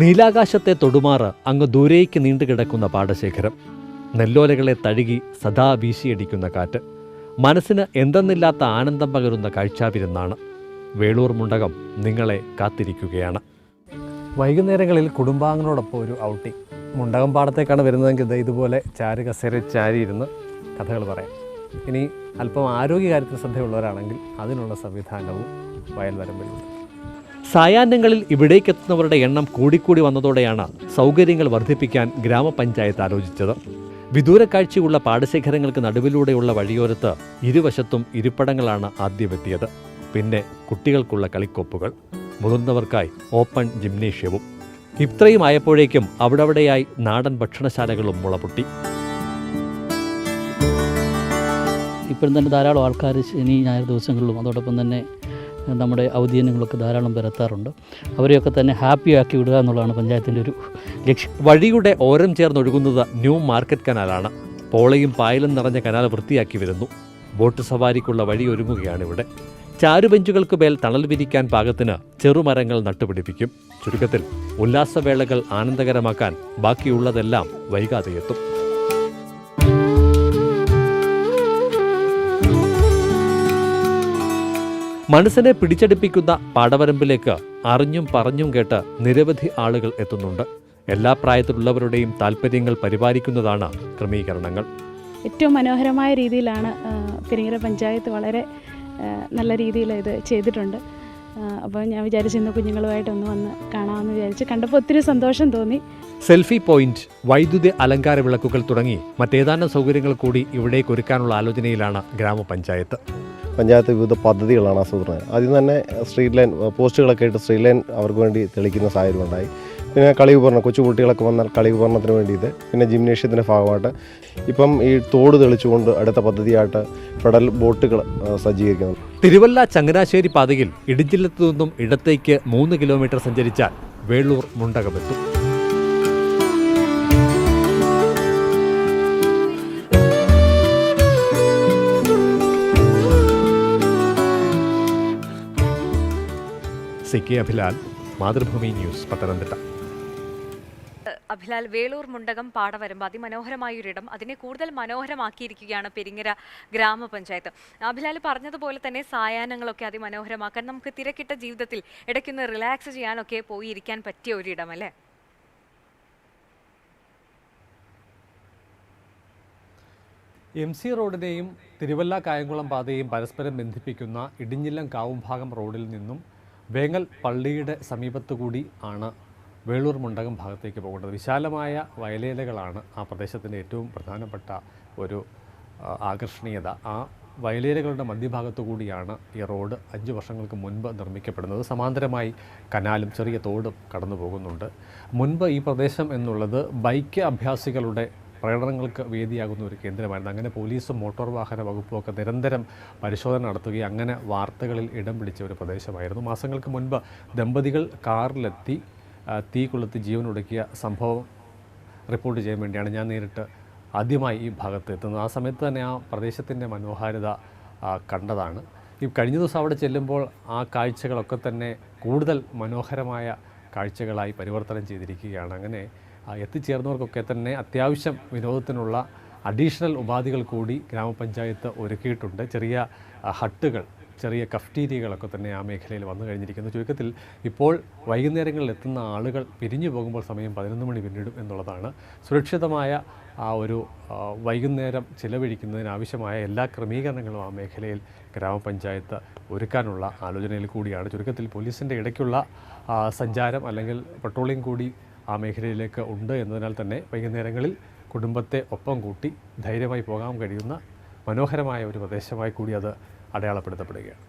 നീലാകാശത്തെ തൊടുമാറ് അങ്ങ് ദൂരേക്ക് നീണ്ടുകിടക്കുന്ന പാടശേഖരം, നെല്ലോലകളെ തഴുകി സദാ വീശിയടിക്കുന്ന കാറ്റ്, മനസ്സിന് എന്തെന്നില്ലാത്ത ആനന്ദം പകരുന്ന കാഴ്ചാവിരുന്നാണ്. വേളൂർ മുണ്ടകം നിങ്ങളെ കാത്തിരിക്കുകയാണ്. വൈകുന്നേരങ്ങളിൽ കുടുംബാംഗങ്ങളോടൊപ്പം ഒരു ഔട്ടിംഗ്. മുണ്ടകം പാടത്തേക്കാണ് വരുന്നതെങ്കിൽ ഇതുപോലെ കസേര ചാരിയിരുന്ന് കഥകൾ പറയാം. ഇനി അല്പം ആരോഗ്യകാര്യത്തിൽ ശ്രദ്ധയുള്ളവരാണെങ്കിൽ അതിനുള്ള സംവിധാനവും വയൽവരമ്പിലുണ്ട്. സായാഹ്നങ്ങളിൽ ഇവിടേക്കെത്തുന്നവരുടെ എണ്ണം കൂടിക്കൂടി വന്നതോടെയാണ് സൗകര്യങ്ങൾ വർദ്ധിപ്പിക്കാൻ ഗ്രാമപഞ്ചായത്ത് ആലോചിച്ചത്. വിദൂരക്കാഴ്ചയുള്ള പാടശേഖരങ്ങൾക്ക് നടുവിലൂടെയുള്ള വഴിയോരത്ത് ഇരുവശത്തും ഇരിപ്പിടങ്ങളാണ് ആദ്യമെത്തിയത്. പിന്നെ കുട്ടികൾക്കുള്ള കളിക്കോപ്പുകൾ, മുതിർന്നവർക്കായി ഓപ്പൺ ജിംനേഷ്യവും. ഇത്രയും ആയപ്പോഴേക്കും അവിടെയായി നാടൻ ഭക്ഷണശാലകളും മുളപൊട്ടി. ഇപ്പോഴും തന്നെ ധാരാളം ആൾക്കാർ ശനി ഞായർ ദിവസങ്ങളിലും അതോടൊപ്പം തന്നെ നമ്മുടെ ഔദ്യങ്ങളൊക്കെ ധാരാളം പേരെത്താറുണ്ട്. അവരെയൊക്കെ തന്നെ ഹാപ്പിയാക്കി വിടുക എന്നുള്ളതാണ് പഞ്ചായത്തിൻ്റെ ഒരു ലക്ഷ്യം. വഴിയുടെ ഓരം ചേർന്നൊഴുകുന്നത് ന്യൂ മാർക്കറ്റ് കനാലാണ്. പോളയും പായലും നിറഞ്ഞ കനാൽ വൃത്തിയാക്കി വരുന്നു. ബോട്ട് സവാരിക്കുള്ള വഴി ഒരുങ്ങുകയാണിവിടെ. ചാരുബെഞ്ചുകൾക്ക് മേൽ തണൽ വിരിക്കാൻ പാകത്തിന് ചെറുമരങ്ങൾ നട്ടുപിടിപ്പിക്കും. ചുരുക്കത്തിൽ ഉല്ലാസവേളകൾ ആനന്ദകരമാക്കാൻ ബാക്കിയുള്ളതെല്ലാം വൈകാതെ എത്തും. മനസ്സിനെ പിടിച്ചടിപ്പിക്കുന്ന പാടവരമ്പിലേക്ക് അറിഞ്ഞും പറഞ്ഞും കേട്ട് നിരവധി ആളുകൾ എത്തുന്നുണ്ട്. എല്ലാ പ്രായത്തിലുള്ളവരുടെയും താല്പര്യങ്ങൾ പരിപാലിക്കുന്നതാണ് ക്രമീകരണങ്ങൾ. ഏറ്റവും മനോഹരമായ രീതിയിലാണ് പെരിങ്ങര പഞ്ചായത്ത് വളരെ നല്ല രീതിയിൽ ഇത് ചെയ്തിട്ടുണ്ട്. അപ്പോൾ ഞാൻ വിചാരിച്ചു ഇന്ന് കുഞ്ഞുങ്ങളുമായിട്ടൊന്ന് വന്ന് കാണാമെന്ന് വിചാരിച്ച് കണ്ടപ്പോൾ ഒത്തിരി സന്തോഷം തോന്നി. സെൽഫി പോയിന്റ്, വൈദ്യുതി അലങ്കാര വിളക്കുകൾ തുടങ്ങി മറ്റേതാനും സൗകര്യങ്ങൾ കൂടി ഇവിടേക്ക് ഒരുക്കാനുള്ള ആലോചനയിലാണ് ഗ്രാമപഞ്ചായത്ത്. പഞ്ചായത്ത് വിവിധ പദ്ധതികളാണ് ആസൂത്രണം. ആദ്യം തന്നെ സ്ട്രീറ്റ് ലൈൻ പോസ്റ്റുകളൊക്കെ ഇട്ട് സ്ട്രീറ്റ് ലൈൻ അവർക്ക് വേണ്ടി തെളിക്കുന്ന സാഹചര്യം ഉണ്ടായി. പിന്നെ കളി ഉപകരണം, കൊച്ചു കുട്ടികളൊക്കെ വന്നാൽ കളി ഉപകരണത്തിന് വേണ്ടിയിട്ട്, പിന്നെ ജിംനേഷ്യത്തിൻ്റെ ഭാഗമായിട്ട് ഇപ്പം ഈ തോട് തെളിച്ചുകൊണ്ട് അടുത്ത പദ്ധതിയായിട്ട് പെഡൽ ബോട്ടുകൾ സജ്ജീകരിക്കുന്നു. തിരുവല്ല ചങ്ങനാശ്ശേരി പാതയിൽ ഇടിഞ്ചില്ലത്തു നിന്നും ഇടത്തേക്ക് 3 കിലോമീറ്റർ സഞ്ചരിച്ചാൽ വേളൂർ മുണ്ടകമെത്തും. CK Abhilal, Mathrubhumi news, Pathanamthitta. അഭിലാൽ, വേളൂർ മുണ്ടകം പാടവരമ്പ് അതിമനോഹരമായൊരിടം, അതിനെ കൂടുതൽ മനോഹരമാക്കിയിരിക്കുകയാണ് പെരിങ്ങര ഗ്രാമപഞ്ചായത്ത്. അഭിലാൽ പറഞ്ഞതുപോലെ തന്നെ സായാഹ്നങ്ങളൊക്കെ അതിമനോഹരമാക്കാൻ, നമുക്ക് തിരക്കിട്ട ജീവിതത്തിൽ ഇടയ്ക്കൊന്ന് റിലാക്സ് ചെയ്യാനൊക്കെ പോയിരിക്കാൻ പറ്റിയ ഒരിടം അല്ലേ? MC റോഡിനെയും തിരുവല്ല കായംകുളം പാതയെയും പരസ്പരം ബന്ധിപ്പിക്കുന്ന ഇടിഞ്ഞില്ലം കാവുംഭാഗം റോഡിൽ നിന്നും വേങ്ങൽ പള്ളിയുടെ സമീപത്തുകൂടി ആണ് വേളൂർ മുണ്ടകം ഭാഗത്തേക്ക് പോകേണ്ടത്. വിശാലമായ വയലേലകളാണ് ആ പ്രദേശത്തിൻ്റെ ഏറ്റവും പ്രധാനപ്പെട്ട ഒരു ആകർഷണീയത. ആ വയലേലകളുടെ മധ്യഭാഗത്തു കൂടിയാണ് ഈ റോഡ് 5 വർഷങ്ങൾക്ക് മുൻപ് നിർമ്മിക്കപ്പെടുന്നത്. സമാന്തരമായി കനാലും ചെറിയ തോടും കടന്നു പോകുന്നുണ്ട്. മുൻപ് ഈ പ്രദേശം എന്നുള്ളത് ബൈക്ക് അഭ്യാസികളുടെ പ്രകടനങ്ങൾക്ക് വേദിയാകുന്ന ഒരു കേന്ദ്രമായിരുന്നു. അങ്ങനെ പോലീസും മോട്ടോർ വാഹന വകുപ്പും ഒക്കെ നിരന്തരം പരിശോധന നടത്തുകയും അങ്ങനെ വാർത്തകളിൽ ഇടം പിടിച്ച ഒരു പ്രദേശമായിരുന്നു. മാസങ്ങൾക്ക് മുൻപ് ദമ്പതികൾ കാറിലെത്തി തീ കൊളുത്തി ജീവനൊടുക്കിയ സംഭവം റിപ്പോർട്ട് ചെയ്യാൻ വേണ്ടിയാണ് ഞാൻ നേരിട്ട് ആദ്യമായി ഈ ഭാഗത്ത് എത്തുന്നത്. ആ സമയത്ത് തന്നെ ആ പ്രദേശത്തിൻ്റെ മനോഹാരിത കണ്ടതാണ്. ഈ കഴിഞ്ഞ ദിവസം അവിടെ ചെല്ലുമ്പോൾ ആ കാഴ്ചകളൊക്കെ തന്നെ കൂടുതൽ മനോഹരമായ കാഴ്ചകളായി പരിവർത്തനം ചെയ്തിരിക്കുകയാണ്. അങ്ങനെ എത്തിച്ചേർന്നവർക്കൊക്കെ തന്നെ അത്യാവശ്യം വിനോദത്തിനുള്ള അഡീഷണൽ ഉപാധികൾ കൂടി ഗ്രാമപഞ്ചായത്ത് ഒരുക്കിയിട്ടുണ്ട്. ചെറിയ ഹട്ടുകൾ, ചെറിയ കഫ്റ്റീരിയകളൊക്കെ തന്നെ ആ മേഖലയിൽ വന്നു കഴിഞ്ഞിരിക്കുന്നു. ചുരുക്കത്തിൽ ഇപ്പോൾ വൈകുന്നേരങ്ങളിൽ എത്തുന്ന ആളുകൾ പിരിഞ്ഞു പോകുമ്പോൾ സമയം 11 മണി പിന്നിടും എന്നുള്ളതാണ്. സുരക്ഷിതമായ ആ ഒരു വൈകുന്നേരം ചിലവഴിക്കുന്നതിനാവശ്യമായ എല്ലാ ക്രമീകരണങ്ങളും ആ മേഖലയിൽ ഗ്രാമപഞ്ചായത്ത് ഒരുക്കാനുള്ള ആലോചനയിൽ കൂടിയാണ്. ചുരുക്കത്തിൽ പോലീസിൻ്റെ ഇടയ്ക്കുള്ള സഞ്ചാരം അല്ലെങ്കിൽ പട്രോളിംഗ് കൂടി ആ മേഖലയിലേക്ക് ഉണ്ട് എന്നതിനാൽ തന്നെ വൈകുന്നേരങ്ങളിൽ കുടുംബത്തെ ഒപ്പം കൂട്ടി ധൈര്യമായി പോകാൻ കഴിയുന്ന മനോഹരമായ ഒരു പ്രദേശമായി കൂടി അത് അടയാളപ്പെടുത്തപ്പെടുകയാണ്.